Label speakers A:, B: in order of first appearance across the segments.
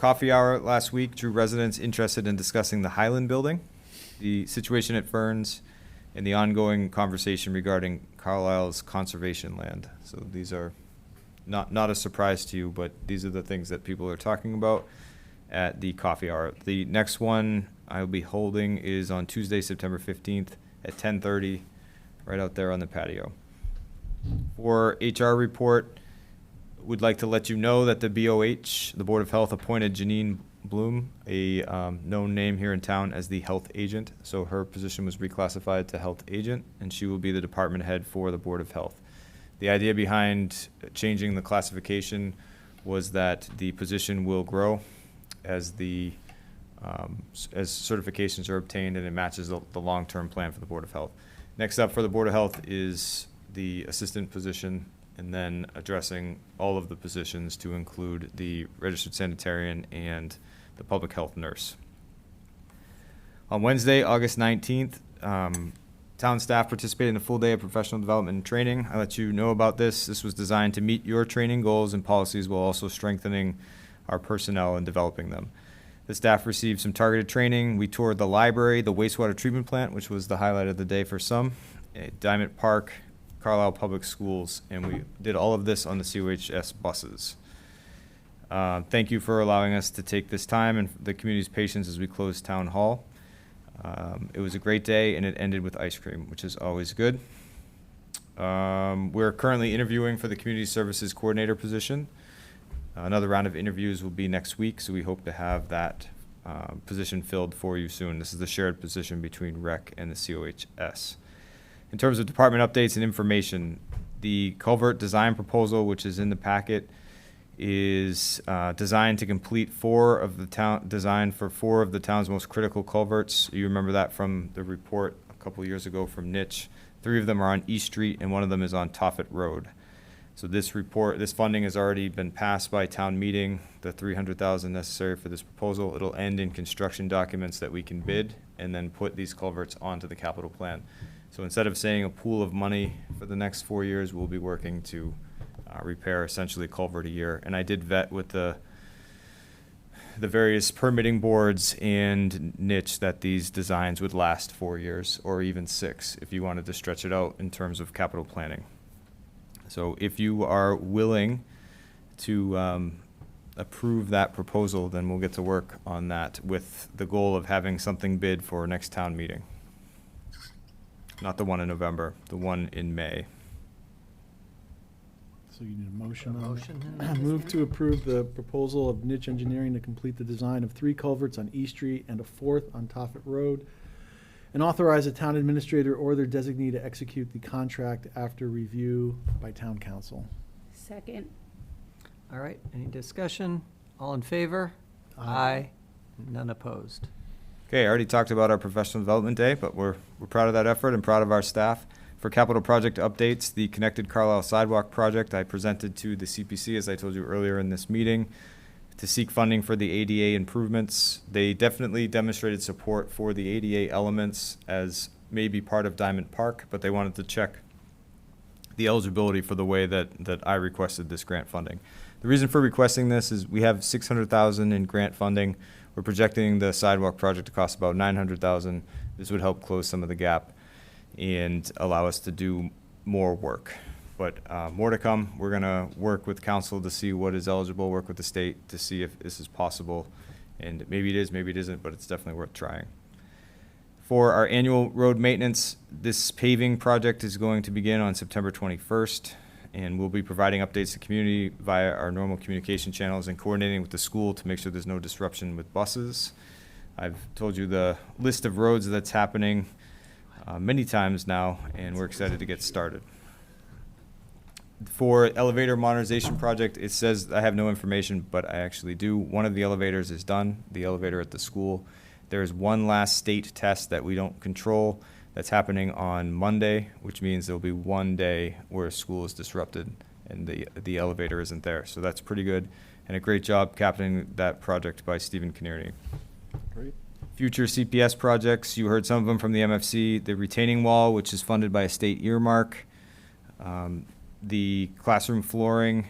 A: coffee hour last week drew residents interested in discussing the Highland Building, the situation at Ferns, and the ongoing conversation regarding Carlisle's conservation land. So these are not a surprise to you, but these are the things that people are talking about at the coffee hour. The next one I'll be holding is on Tuesday, September 15th at 10:30, right out there on the patio. For HR report, would like to let you know that the BOH, the Board of Health, appointed Janine Bloom, a known name here in town, as the health agent. So her position was reclassified to health agent, and she will be the department head for the Board of Health. The idea behind changing the classification was that the position will grow as as certifications are obtained, and it matches the long-term plan for the Board of Health. Next up for the Board of Health is the assistant position, and then addressing all of the positions to include the registered sanitarian and the public health nurse. On Wednesday, August 19th, town staff participated in a full day of professional development and training. I let you know about this. This was designed to meet your training goals and policies while also strengthening our personnel and developing them. The staff received some targeted training. We toured the library, the wastewater treatment plant, which was the highlight of the day for some, Diamond Park, Carlisle Public Schools, and we did all of this on the COHS buses. Thank you for allowing us to take this time and the community's patience as we closed Town Hall. It was a great day, and it ended with ice cream, which is always good. We're currently interviewing for the Community Services Coordinator position. Another round of interviews will be next week, so we hope to have that position filled for you soon. This is the shared position between REC and the COHS. In terms of department updates and information, the culvert design proposal, which is in the packet, is designed to complete design for 4 of the town's most critical culverts. You remember that from the report a couple years ago from Nitch. 3 of them are on East Street, and 1 of them is on Tophet Road. So this funding has already been passed by town meeting, the $300,000 necessary for this proposal. It'll end in construction documents that we can bid and then put these culverts onto the capital plan. So instead of saying a pool of money for the next 4 years, we'll be working to repair essentially a culvert a year. And I did vet with the various permitting boards and niche that these designs would last 4 years or even 6 if you wanted to stretch it out in terms of capital planning. So if you are willing to approve that proposal, then we'll get to work on that with the goal of having something bid for next town meeting. Not the one in November, the one in May.
B: So you need a motion.
C: Motion.
B: Move to approve the proposal of Niche Engineering to complete the design of 3 culverts on East Street and a 4th on Tophet Road, and authorize the town administrator or their designee to execute the contract after review by town council.
C: Second.
D: All right, any discussion? All in favor?
B: Aye.
D: None opposed.
A: Okay, I already talked about our professional development day, but we're proud of that effort and proud of our staff. For capital project updates, the Connected Carlisle Sidewalk project I presented to the CPC, as I told you earlier in this meeting, to seek funding for the ADA improvements. They definitely demonstrated support for the ADA elements as maybe part of Diamond Park, but they wanted to check the eligibility for the way that I requested this grant funding. The reason for requesting this is we have $600,000 in grant funding. We're projecting the sidewalk project to cost about $900,000. This would help close some of the gap and allow us to do more work. But more to come. We're going to work with council to see what is eligible, work with the state to see if this is possible. And maybe it is, maybe it isn't, but it's definitely worth trying. For our annual road maintenance, this paving project is going to begin on September 21st, and we'll be providing updates to the community via our normal communication channels and coordinating with the school to make sure there's no disruption with buses. I've told you the list of roads that's happening many times now, and we're excited to get started. For elevator modernization project, it says I have no information, but I actually do. One of the elevators is done, the elevator at the school. There is one last state test that we don't control that's happening on Monday, which means there'll be one day where school is disrupted and the elevator isn't there. So that's pretty good, and a great job captaining that project by Stephen Kinnearney.
B: Great.
A: Future CPS projects, you heard some of them from the MFC. The retaining wall, which is funded by a state earmark. The classroom flooring,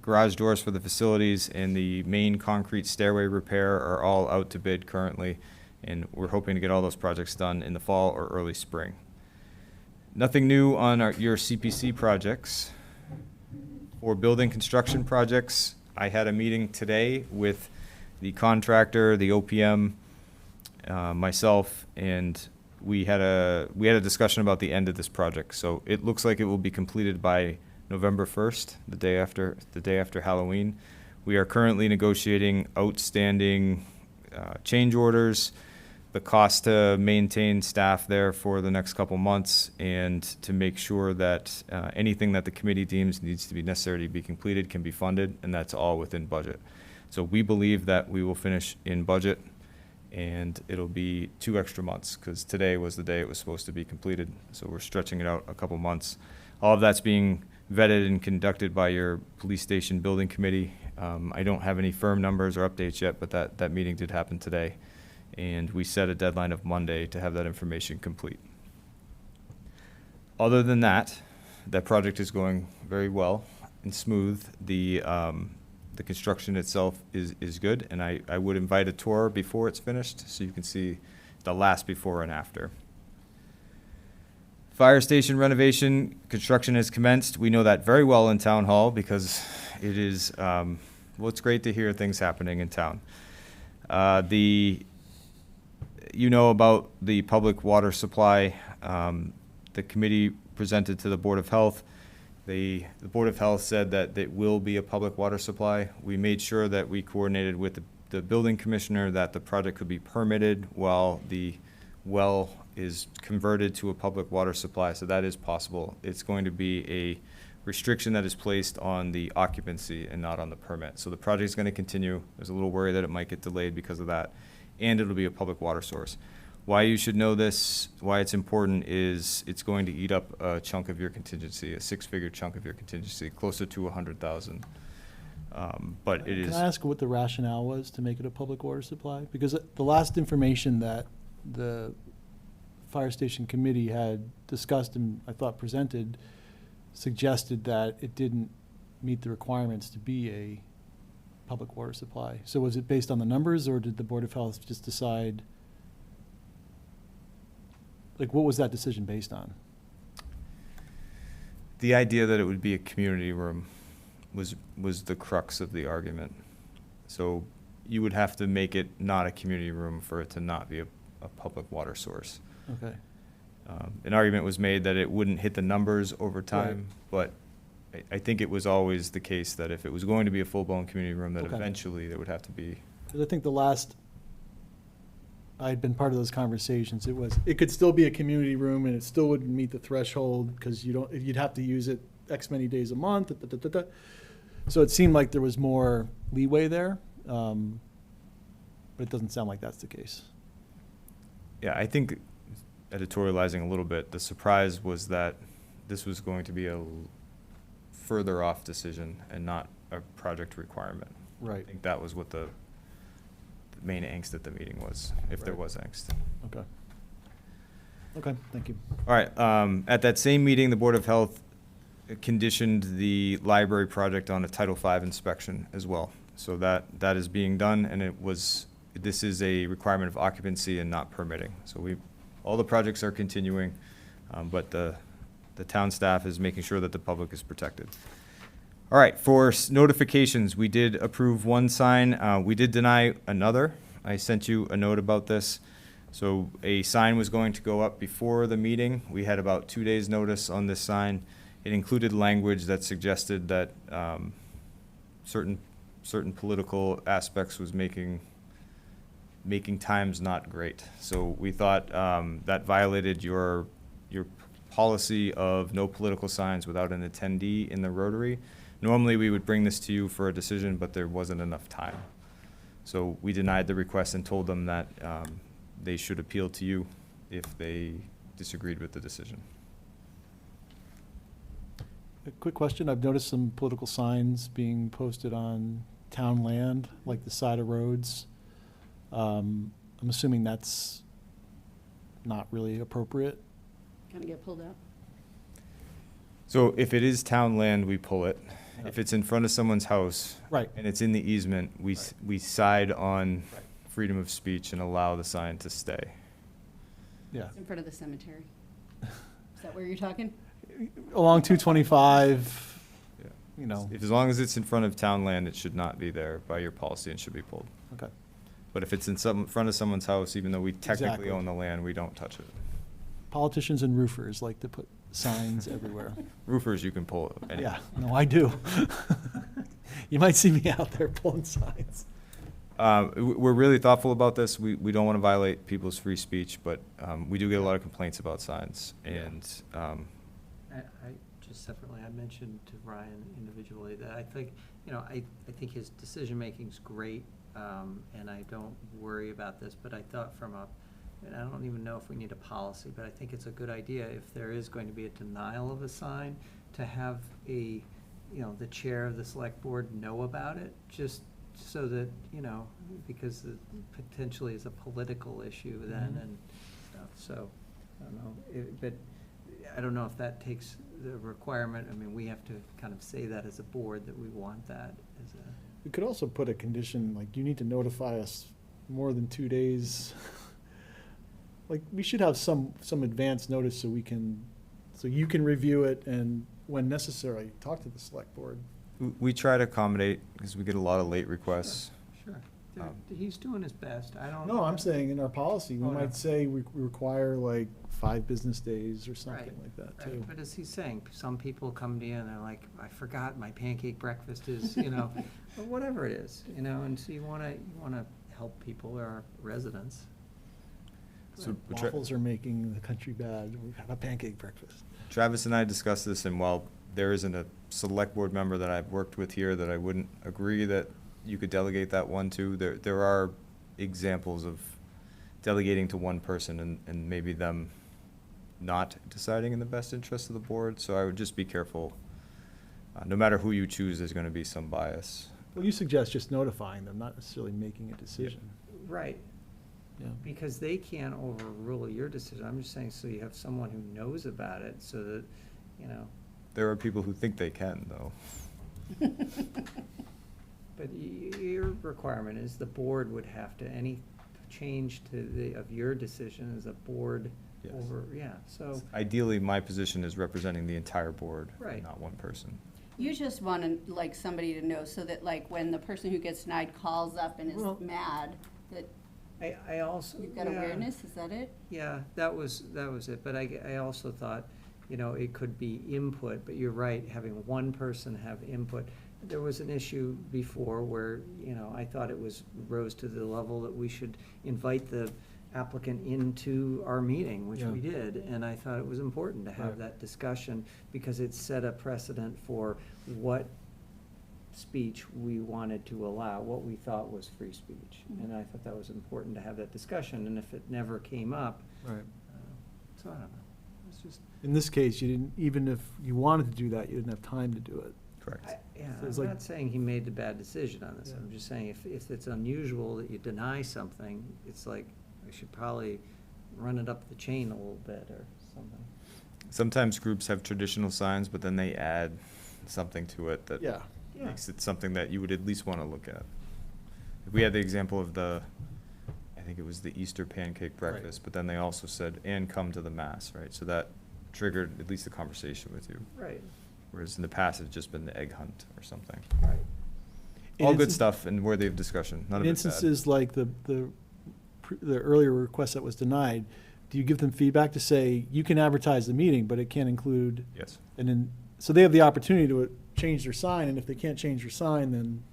A: garage doors for the facilities and the main concrete stairway repair are all out to bid currently, and we're hoping to get all those projects done in the fall or early spring. Nothing new on your CPC projects. For building construction projects, I had a meeting today with the contractor, the OPM, myself, and we had a discussion about the end of this project. So it looks like it will be completed by November 1st, the day after Halloween. We are currently negotiating outstanding change orders, the cost to maintain staff there for the next couple months, and to make sure that anything that the committee deems needs to be necessary to be completed can be funded, and that's all within budget. So we believe that we will finish in budget, and it'll be 2 extra months, because today was the day it was supposed to be completed. So we're stretching it out a couple months. All of that's being vetted and conducted by your police station building committee. I don't have any firm numbers or updates yet, but that meeting did happen today. And we set a deadline of Monday to have that information complete. Other than that project is going very well and smooth. The construction itself is good, and I would invite a tour before it's finished so you can see the last before and after. Fire station renovation, construction has commenced. We know that very well in Town Hall because it is, it's great to hear things happening in town. You know about the public water supply. The committee presented to the Board of Health. The Board of Health said that it will be a public water supply. We made sure that we coordinated with the building commissioner that the project could be permitted while the well is converted to a public water supply, so that is possible. It's going to be a restriction that is placed on the occupancy and not on the permit. So the project is going to continue. There's a little worry that it might get delayed because of that, and it'll be a public water source. Why you should know this, why it's important, is it's going to eat up a chunk of your contingency, a 6-figure chunk of your contingency, closer to 100,000. But it is.
B: Can I ask what the rationale was to make it a public water supply? Because the last information that the fire station committee had discussed and I thought presented suggested that it didn't meet the requirements to be a public water supply. So was it based on the numbers, or did the Board of Health just decide, like, what was that decision based on?
A: The idea that it would be a community room was the crux of the argument. So you would have to make it not a community room for it to not be a public water source.
B: Okay.
A: An argument was made that it wouldn't hit the numbers over time, but I think it was always the case that if it was going to be a full-blown community room, that eventually there would have to be.
B: Because I think the last I had been part of those conversations, it could still be a community room and it still wouldn't meet the threshold because you'd have to use it X many days a month. So it seemed like there was more leeway there, but it doesn't sound like that's the case.
A: Yeah, I think, editorializing a little bit, the surprise was that this was going to be a further off decision and not a project requirement.
B: Right.
A: I think that was what the main angst at the meeting was, if there was angst.
B: Okay. Okay, thank you.
A: All right, at that same meeting, the Board of Health conditioned the library project on a Title V inspection as well. So that is being done, and this is a requirement of occupancy and not permitting. So all the projects are continuing, but the town staff is making sure that the public is protected. All right, for notifications, we did approve one sign. We did deny another. I sent you a note about this. So a sign was going to go up before the meeting. We had about 2 days' notice on this sign. It included language that suggested that certain political aspects was making times not great. So we thought that violated your policy of no political signs without an attendee in the Rotary. Normally, we would bring this to you for a decision, but there wasn't enough time. So we denied the request and told them that they should appeal to you if they disagreed with the decision.
B: A quick question. I've noticed some political signs being posted on town land, like the side of roads. I'm assuming that's not really appropriate.
C: Gonna get pulled up.
A: So if it is town land, we pull it. if it's in front of someone's house.
B: Right.
A: And it's in the easement, we side on freedom of speech and allow the sign to stay.
B: Yeah.
C: It's in front of the cemetery. Is that where you're talking?
B: Along 225,
A: Yeah.
B: you know,
A: If, as long as it's in front of town land, it should not be there by your policy and should be pulled.
B: okay.
A: But if it's in front of someone's house, even though we technically
B: Exactly.
A: own the land, we don't touch it.
B: Politicians and roofers like to put signs everywhere.
A: Roofers, you can pull it.
B: Yeah, no, I do. You might see me out there pulling signs.
A: We're really thoughtful about this. We don't want to violate people's free speech, but we do get a lot of complaints about signs. And
D: I just separately, I mentioned to Ryan individually that I think, I think his decision-making's great, and I don't worry about this, but I thought and I don't even know if we need a policy, but I think it's a good idea if there is going to be a denial of a sign, to have the chair of the select board know about it, just so that, because it potentially is a political issue then and stuff, so, I don't know, but I don't know if that takes the requirement, I mean, we have to kind of say that as a board, that we want that as a.
B: We could also put a condition, like, you need to notify us more than 2 days. Like, we should have some advance notice so you can review it and, when necessary, talk to the select board.
A: we try to accommodate because we get a lot of late requests.
D: Sure. He's doing his best. I don't.
B: No, I'm saying in our policy, we
D: Oh, no.
B: might say we require like 5 business days or something
D: Right,
B: like that,
D: right.
B: too.
D: But as he's saying, some people come to you and they're like, I forgot my pancake breakfast is, or whatever it is, and so you wanna help people, our residents.
A: So
B: Waffles are making the country bad. We've had a pancake breakfast.
A: Travis and I discussed this, and while there isn't a select board member that I've worked with here that I wouldn't agree that you could delegate that one to, there are examples of delegating to one person and maybe them not deciding in the best interest of the board. So I would just be careful. No matter who you choose, there's going to be some bias.
B: Well, you suggest just notifying them, not necessarily making a decision.
D: Right,
B: Yeah.
D: because they can't overrule your decision. I'm just saying, so you have someone who knows about it, so that,
A: There are people who think they can, though.
D: But your requirement is the board would have to, any change of your decision as a board
A: Yes.
D: so.
A: Ideally, my position is representing the entire board,
D: Right.
A: not one person.
C: You just want like somebody to know so that like when the person who gets denied calls up and is
D: Well-
C: mad, that
D: I also.
C: you've got
D: yeah.
C: awareness, is that it?
D: Yeah, that was it, but I also thought, it could be input, but you're right, having one person have input. There was an issue before where, I thought it rose to the level that we should invite the applicant into our meeting, which we
B: Yeah.
D: did, and I thought it was important to have
B: Right.
D: that discussion, because it set a precedent for what speech we wanted to allow, what we thought was free speech. And I thought that was important to have that discussion, and if it never came up,
B: Right.
D: so I don't know, it's just,
B: In this case, you didn't, even if you wanted to do that, you didn't have time to do it.
A: Correct.
D: yeah,
B: So it's
D: I'm
B: like-
D: not saying he made the bad decision on this,
B: Yeah.
D: I'm just saying, if it's unusual that you deny something, it's like, I should probably run it up the chain a little bit or something.
A: Sometimes groups have traditional signs, but then they add something to it that
B: Yeah.
D: Yeah.
A: makes it something that you would at least want to look at. We had the example of I think it was the Easter pancake breakfast, but then they also said, and come to the mass, right? So that triggered at least a conversation with you.
D: Right,
A: Whereas in the past, it's just been the egg hunt or something.
D: right.
B: In
A: All good
B: instance-
A: stuff and worthy of discussion, none
B: In
A: of it's bad.
B: instances like the earlier request that was denied, do you give them feedback to say, you can advertise the meeting, but it can't include,
A: Yes.
B: and then, so they have the opportunity to change their sign, and if they can't change their sign, then,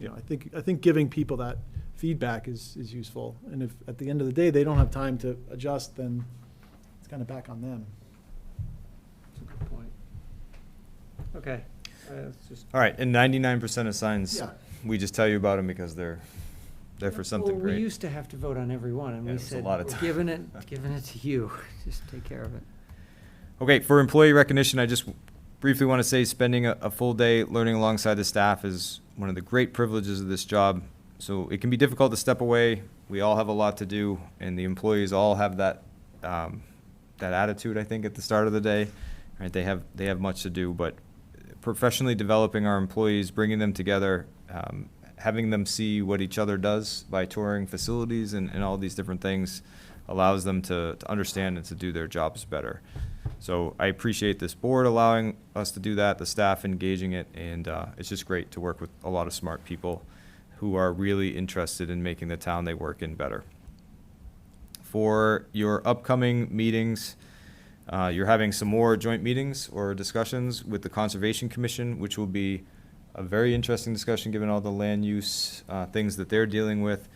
B: I think giving people that feedback is useful. And if, at the end of the day, they don't have time to adjust, then it's kind of back on them.
D: That's a good point. Okay, it's just.
A: All right, and 99% of signs,
B: Yeah.
A: we just tell you about them because they're for something
D: Well,
A: great.
D: we used to have to vote on every one, and
A: Yeah,
D: we
A: it was a
D: said,
A: lot of
D: we're
A: time.
D: giving it to you, just take care of it.
A: Okay, for employee recognition, I just briefly want to say spending a full day learning alongside the staff is one of the great privileges of this job. So it can be difficult to step away. We all have a lot to do, and the employees all have that attitude, I think, at the start of the day. Right? They have much to do, but professionally developing our employees, bringing them together, having them see what each other does by touring facilities and all these different things allows them to understand and to do their jobs better. So I appreciate this board allowing us to do that, the staff engaging it, and it's just great to work with a lot of smart people who are really interested in making the town they work in better. For your upcoming meetings, you're having some more joint meetings or discussions with the Conservation Commission, which will be a very interesting discussion given all the land use things that they're dealing with.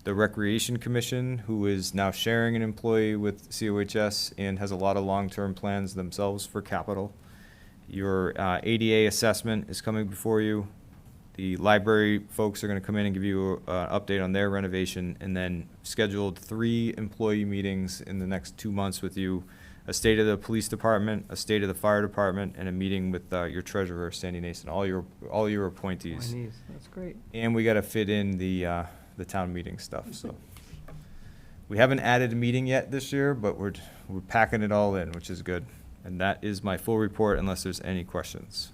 A: The Recreation Commission, who is now sharing an employee with COHS and has a lot of long-term plans themselves for capital. Your ADA assessment is coming before you. The library folks are going to come in and give you an update on their renovation, and then scheduled 3 employee meetings in the next 2 months with you. A state of the police department, a state of the fire department, and a meeting with your treasurer, Sandy Nason, all your appointees.
D: That's great.
A: And we got to fit in the town meeting stuff, so. We haven't added a meeting yet this year, but we're packing it all in, which is good. And that is my full report unless there's any questions.